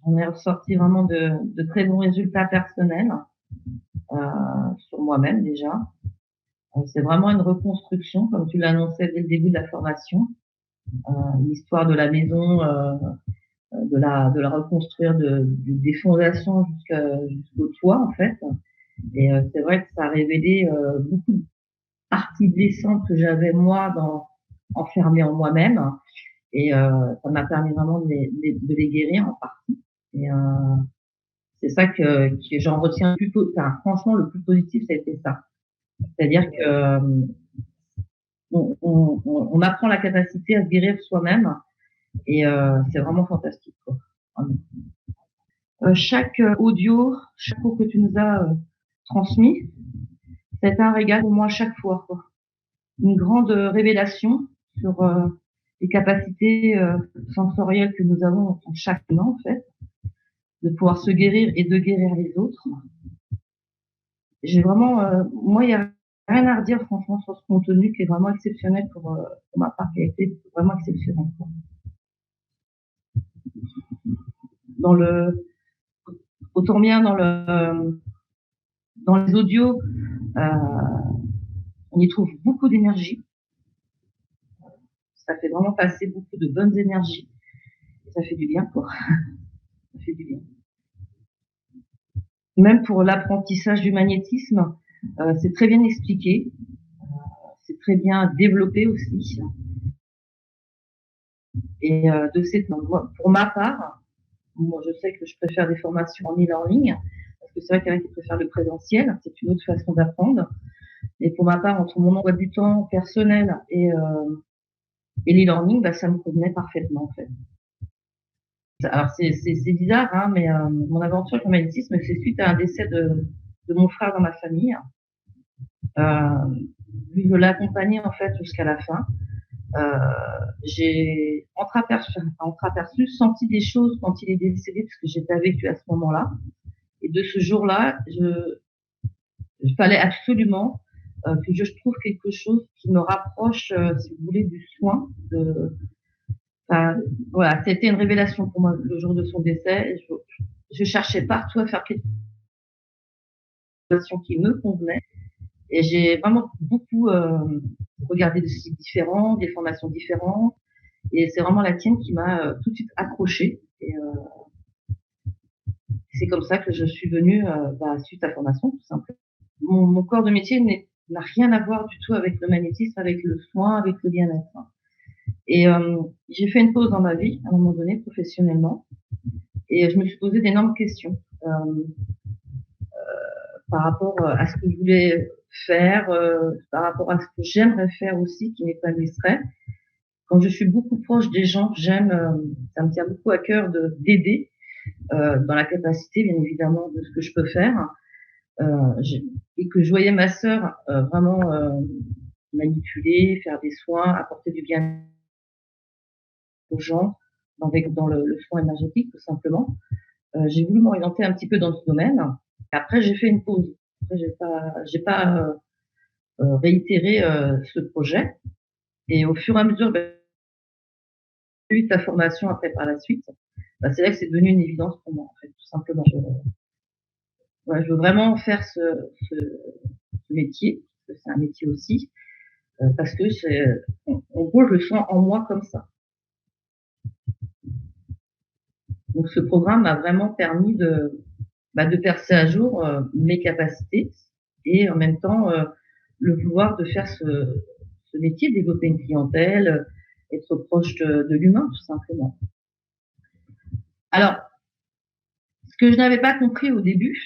On est ressorti vraiment de très bons résultats personnels sur moi-même déjà. C'est vraiment une reconstruction, comme tu l'annonçais dès le début de la formation, l'histoire de la maison, de la reconstruire des fondations jusqu'au toit en fait. Et c'est vrai que ça a révélé beaucoup de parties blessantes que j'avais moi enfermées en moi-même. Et ça m'a permis vraiment de les guérir en partie. Et c'est ça que j'en retiens plutôt. Enfin, franchement, le plus positif, ça a été ça. C'est-à-dire que on apprend la capacité à se guérir soi-même et c'est vraiment fantastique, quoi. Vraiment. Chaque audio, chaque cours que tu nous as transmis, c'est un régal pour moi chaque fois, quoi. Une grande révélation sur les capacités sensorielles que nous avons en chaque humain, en fait, de pouvoir se guérir et de guérir les autres. J'ai vraiment, moi, il y a rien à redire, franchement, sur ce contenu qui est vraiment exceptionnel pour ma part, qui a été vraiment exceptionnel, quoi. Dans le, autant bien dans les audios, on y trouve beaucoup d'énergie. Ça fait vraiment passer beaucoup de bonnes énergies. Et ça fait du bien, quoi. Ça fait du bien. Même pour l'apprentissage du magnétisme, c'est très bien expliqué. C'est très bien développé aussi. Et pour ma part, moi, je sais que je préfère des formations en e-learning, parce que c'est vrai qu'il y en a qui préfèrent le présentiel, c'est une autre façon d'apprendre. Mais pour ma part, entre mon emploi du temps personnel et l'e-learning, bah, ça me convenait parfaitement, en fait. Alors, c'est bizarre, hein, mais mon aventure avec le magnétisme, c'est suite à un décès de mon frère dans ma famille. Lui, je l'ai accompagné, en fait, jusqu'à la fin. J'ai entreaperçu, senti des choses quand il est décédé, parce que j'étais avec lui à ce moment-là. Et de ce jour-là, il fallait absolument que je trouve quelque chose qui me rapproche, si vous voulez, du soin. Voilà, c'était une révélation pour moi le jour de son décès. Je cherchais partout à faire quelque chose qui me convenait. Et j'ai vraiment beaucoup regardé des sites différents, des formations différentes. Et c'est vraiment la tienne qui m'a tout de suite accrochée. Et c'est comme ça que je suis venue suite à la formation, tout simplement. Mon corps de métier n'a rien à voir du tout avec le magnétisme, avec le soin, avec le bien-être. Et j'ai fait une pause dans ma vie, à un moment donné, professionnellement, et je me suis posé d'énormes questions par rapport à ce que je voulais faire, par rapport à ce que j'aimerais faire aussi, qui m'épanouisserait. Quand je suis beaucoup proche des gens, ça me tient beaucoup à cœur d'aider dans la capacité, bien évidemment, de ce que je peux faire. Et que je voyais ma sœur vraiment manipuler, faire des soins, apporter du bien aux gens dans le soin énergétique, tout simplement. J'ai voulu m'orienter un petit peu dans ce domaine. Après, j'ai fait une pause. Après, j'ai pas réitéré ce projet. Et au fur et à mesure, j'ai eu ta formation après par la suite. C'est là que c'est devenu une évidence pour moi, en fait, tout simplement. Je veux vraiment faire ce métier, parce que c'est un métier aussi, parce que en gros, je le sens en moi comme ça. Donc, ce programme m'a vraiment permis de percer à jour mes capacités et en même temps le vouloir de faire ce métier, développer une clientèle, être proche de l'humain, tout simplement. Alors, ce que je n'avais pas compris au début,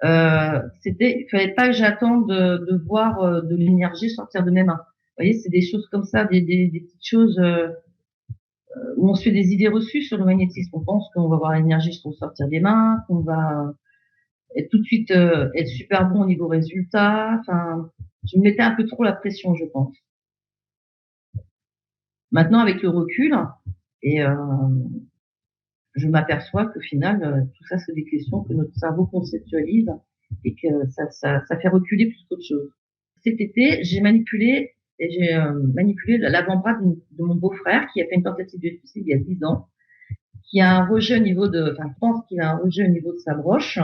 il fallait pas que j'attende de voir de l'énergie sortir de mes mains. Vous voyez, c'est des choses comme ça, des petites choses où on se fait des idées reçues sur le magnétisme. On pense qu'on va voir l'énergie sortir des mains, qu'on va être tout de suite être super bon au niveau résultat. Enfin, je me mettais un peu trop la pression, je pense. Maintenant, avec le recul, et je m'aperçois qu'au final, tout ça, c'est des questions que notre cerveau conceptualise et que ça fait reculer plus qu'autre chose. Cet été, j'ai manipulé l'avant-bras de mon beau-frère qui a fait une tentative de suicide il y a 10 ans, qui a un rejet au niveau de, enfin, je pense qu'il a un rejet au niveau de sa broche.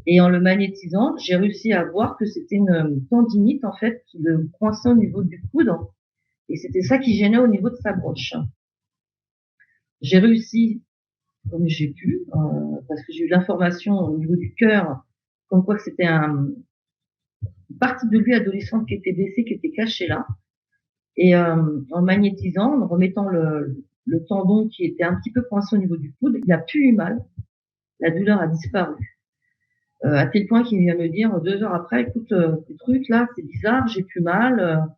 Et en le magnétisant, j'ai réussi à voir que c'était une tendinite, en fait, qui le coinçait au niveau du coude. Et c'était ça qui gênait au niveau de sa broche. J'ai réussi, comme j'ai pu, parce que j'ai eu l'information au niveau du cœur, comme quoi que c'était une partie de lui adolescente qui était blessée, qui était cachée là. Et en magnétisant, en remettant le tendon qui était un petit peu coincé au niveau du coude, il a plus eu mal. La douleur a disparu. À tel point qu'il vient me dire 2 heures après, écoute, ce truc là, c'est bizarre, j'ai plus mal,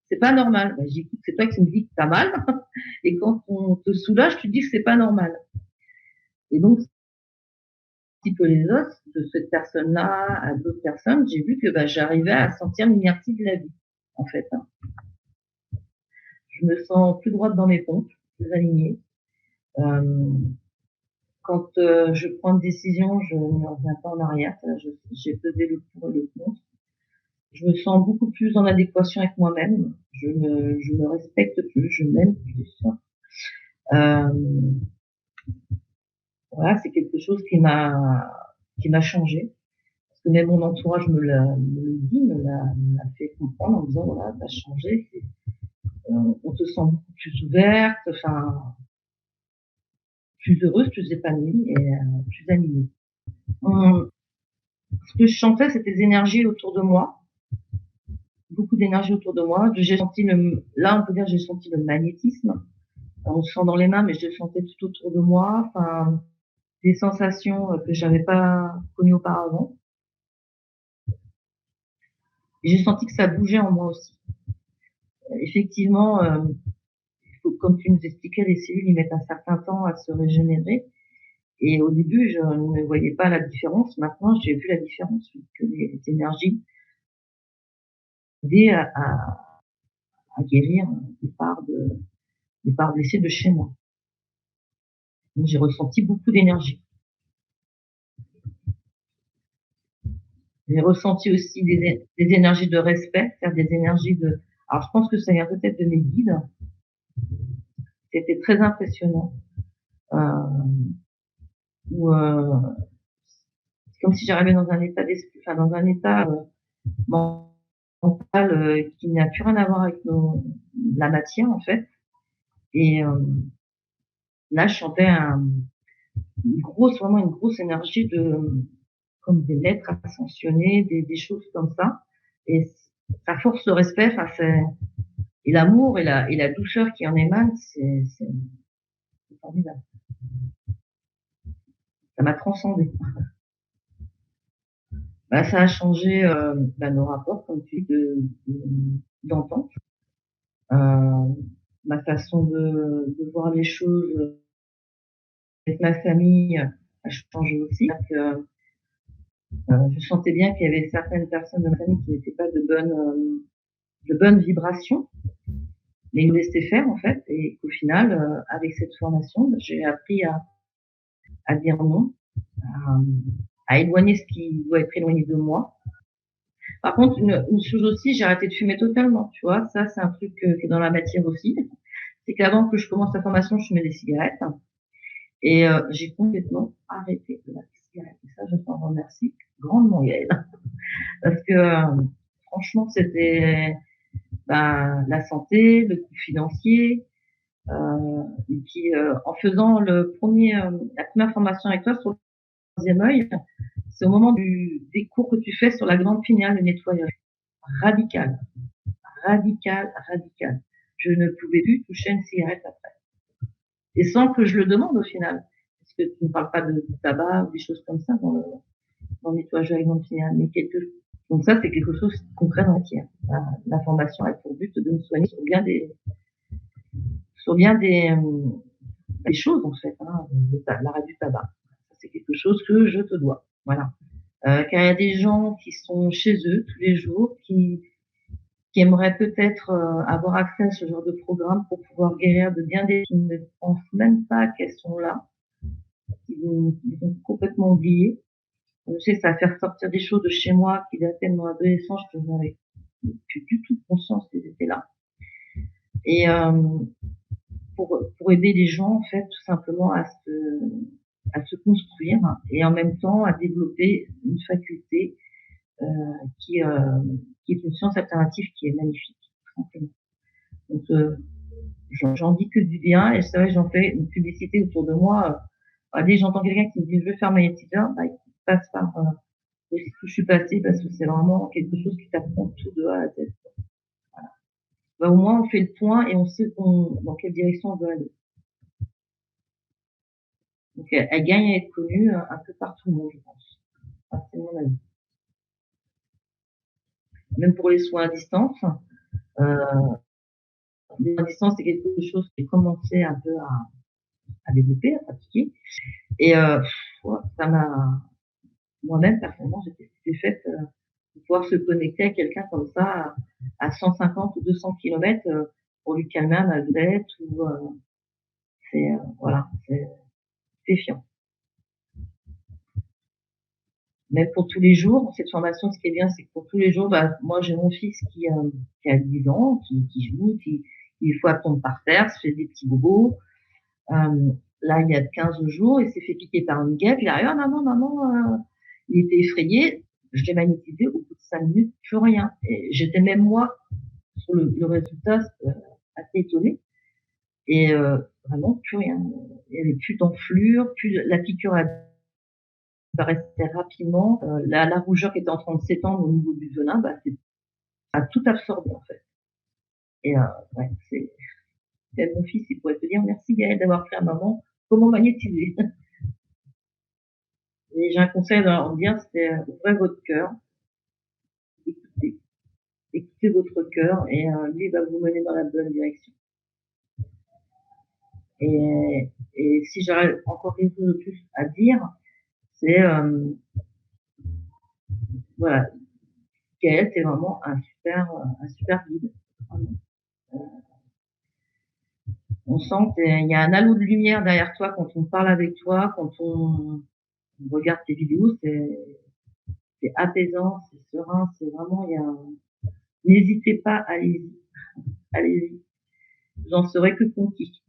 c'est pas normal. Ben, j'ai dit, écoute, c'est toi qui me dis que t'as mal, et quand on te soulage, tu dis que c'est pas normal. Et donc, un petit peu les os de cette personne-là à d'autres personnes, j'ai vu que j'arrivais à sentir l'inertie de la vie, en fait. Hein. Je me sens plus droite dans mes pompes, plus alignée. Euh, quand je prends une décision, je ne reviens pas en arrière. J'ai pesé le pour et le contre. Je me sens beaucoup plus en adéquation avec moi-même. Je me respecte plus, je m'aime plus. Euh, voilà, c'est quelque chose qui m'a changé. Parce que même mon entourage me le dit, me l'a fait comprendre en me disant voilà, t'as changé. On te sent beaucoup plus ouverte, enfin, plus heureuse, plus épanouie et plus alignée. Ce que je sentais, c'était des énergies autour de moi, beaucoup d'énergie autour de moi. J'ai senti là, on peut dire, j'ai senti le magnétisme. On le sent dans les mains, mais je le sentais tout autour de moi. Enfin, des sensations que j'avais pas connues auparavant. Et j'ai senti que ça bougeait en moi aussi. Effectivement, comme tu nous expliquais, les cellules, ils mettent un certain temps à se régénérer. Et au début, je ne voyais pas la différence. Maintenant, j'ai vu la différence, que les énergies aidaient à guérir des parts blessées de chez moi. Donc, j'ai ressenti beaucoup d'énergie. J'ai ressenti aussi des énergies de respect, c'est-à-dire des énergies de... Alors, je pense que ça vient peut-être de mes guides. C'était très impressionnant. Où, c'est comme si j'arrivais dans un état d'esprit, enfin, dans un état mental qui n'a plus rien à voir avec la matière, en fait. Et là, je sentais vraiment une grosse énergie comme des maîtres ascensionnés, des choses comme ça. Et ça force le respect, enfin, et l'amour et la douceur qui en émane, c'est formidable. Ça m'a transcendée. Ça a changé nos rapports, comme tu dis, d'entente. Ma façon de voir les choses avec ma famille a changé aussi. Je sentais bien qu'il y avait certaines personnes de ma famille qui n'étaient pas de bonnes vibrations, mais ils me laissaient faire en fait, et qu'au final, avec cette formation, j'ai appris à dire non, à éloigner ce qui doit être éloigné de moi. Par contre, une chose aussi, j'ai arrêté de fumer totalement, tu vois, ça c'est un truc qui est dans la matière aussi. C'est qu'avant que je commence la formation, je fumais des cigarettes et j'ai complètement arrêté de la cigarette. Et ça, je t'en remercie grandement, Yael, parce que franchement, c'était la santé, le coût financier, et puis en faisant la première formation avec toi sur le troisième œil, c'est au moment des cours que tu fais sur la glande pinéale de nettoyage. Radical, radical, radical. Je ne pouvais plus toucher une cigarette après. Et sans que je le demande au final. Parce que tu ne parles pas de tabac ou des choses comme ça dans le nettoyage avec glande pinéale, mais donc ça, c'est quelque chose de concret dans la matière. La formation a pour but de me soigner sur bien des choses, en fait, hein, l'arrêt du tabac. C'est quelque chose que je te dois. Voilà. Car il y a des gens qui sont chez eux tous les jours, qui aimeraient peut-être avoir accès à ce genre de programme pour pouvoir guérir de bien des qui ne pensent même pas qu'elles sont là, ils ont complètement oublié. Je sais que ça va faire sortir des choses de chez moi qui dataient de mon adolescence, je n'avais plus du tout conscience qu'elles étaient là. Et pour aider les gens, en fait, tout simplement à se construire et en même temps à développer une faculté euh, qui, euh, qui est une science alternative qui est magnifique, tout simplement. Donc, j'en dis que du bien et c'est vrai, j'en fais une publicité autour de moi. Dès que j'entends quelqu'un qui me dit je veux faire magnétiseur, bah, il passe par ce que je suis passée parce que c'est vraiment quelque chose qui t'apprend tout de A à Z. Bah, au moins, on fait le point et on sait dans quelle direction on veut aller. Donc, elle gagne à être connue un peu par tout le monde, je pense. Enfin, c'est mon avis. Même pour les soins à distance, euh, les soins à distance, c'est quelque chose que j'ai commencé un peu à développer, à pratiquer. Et ça m'a, moi-même, personnellement, j'étais stupéfaite de pouvoir se connecter à quelqu'un comme ça à 150 ou 200 kilomètres pour lui calmer un mal-être ou voilà, c'est stupéfiant. Même pour tous les jours, cette formation, ce qui est bien, c'est que pour tous les jours, bah, moi, j'ai mon fils qui a 10 ans, qui joue, il faut tombe par terre, se fait des petits bobos. Là, il y a 15 jours, il s'est fait piquer par une guêpe. Il a dit, ah, maman, il était effrayé. Je l'ai magnétisé au bout de 5 minutes, plus rien. Et j'étais même moi, sur le résultat, assez étonnée. Et vraiment, plus rien. Il n'y avait plus d'enflure, la piqûre a restait rapidement. La rougeur qui était en train de s'étendre au niveau du venin, bah, a tout absorbé en fait. Et ouais, c'est mon fils, il pourrait te dire merci Gaël d'avoir fait à maman comment magnétiser. Et j'ai un conseil à leur dire, c'est ouvrez votre cœur, écoutez, écoutez votre cœur et lui va vous mener dans la bonne direction. Et si j'aurais encore quelque chose de plus à dire, c'est voilà, Gaël, c'est vraiment un super guide. On sent qu'il y a un halo de lumière derrière toi quand on parle avec toi, quand on regarde tes vidéos, c'est apaisant, c'est serein, c'est vraiment, n'hésitez pas, allez-y, allez-y. J'en serais que conquis.